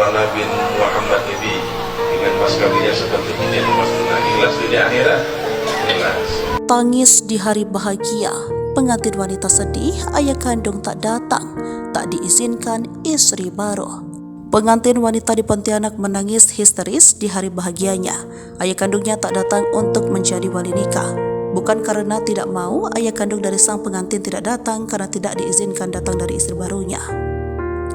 Rana bin Muhammad ini dengan mas kawinnya seperti ini, mas ikhlas dunia akhirat, ikhlas. Tangis di hari bahagia, pengantin wanita sedih, ayah kandung tak datang, tak diizinkan istri baru. Pengantin wanita di Pontianak menangis histeris di hari bahagianya. Ayah kandungnya tak datang untuk menjadi wali nikah. Bukan karena tidak mau, ayah kandung dari sang pengantin tidak datang karena tidak diizinkan datang dari istri barunya.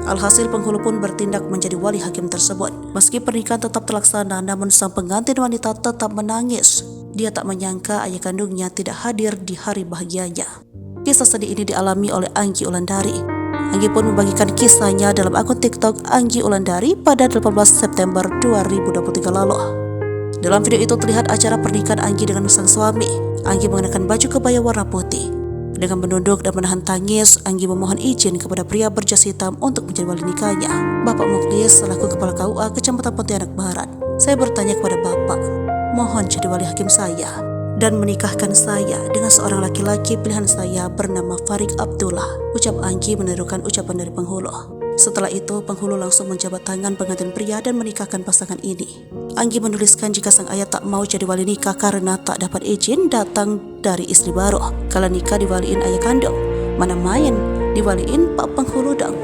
Alhasil penghulu pun bertindak menjadi wali hakim tersebut. Meski pernikahan tetap terlaksana, namun sang pengantin wanita tetap menangis. Dia tak menyangka ayah kandungnya tidak hadir di hari bahagianya. Kisah sedih ini dialami oleh Anggi Ulandari. Anggi pun membagikan kisahnya dalam akun TikTok Anggi Ulandari pada 18 September 2023 lalu. Dalam video itu terlihat acara pernikahan Anggi dengan sang suami. Anggi mengenakan baju kebaya warna putih. Dengan menunduk dan menahan tangis, Anggi memohon izin kepada pria berjas hitam untuk menjadi wali nikahnya, Bapak Mukhlis selaku Kepala KUA Kecamatan Pontianak Barat. Saya bertanya kepada Bapak, mohon jadi wali hakim saya dan menikahkan saya dengan seorang laki-laki pilihan saya bernama Farik Abdullah, ucap Anggi menirukan ucapan dari penghulu. Setelah itu, penghulu langsung menjabat tangan pengantin pria dan menikahkan pasangan ini. Anggi menuliskan jika sang ayah tak mau jadi wali nikah karena tak dapat izin datang dari istri baru. Kalau nikah diwaliin ayah kandung, mana main diwaliin pak penghulu dong.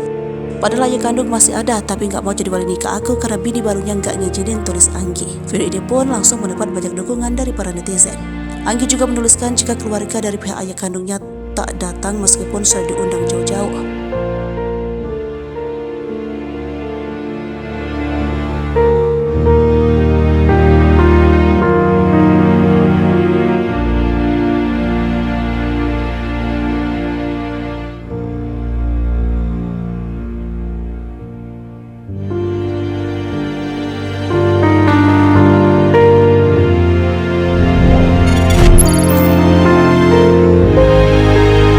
Padahal ayah kandung masih ada tapi gak mau jadi wali nikah aku karena bini barunya gak ngizinin, tulis Anggi. Video ini pun langsung mendapat banyak dukungan dari para netizen. Anggi juga menuliskan jika keluarga dari pihak ayah kandungnya tak datang meskipun sudah diundang jauh-jauh.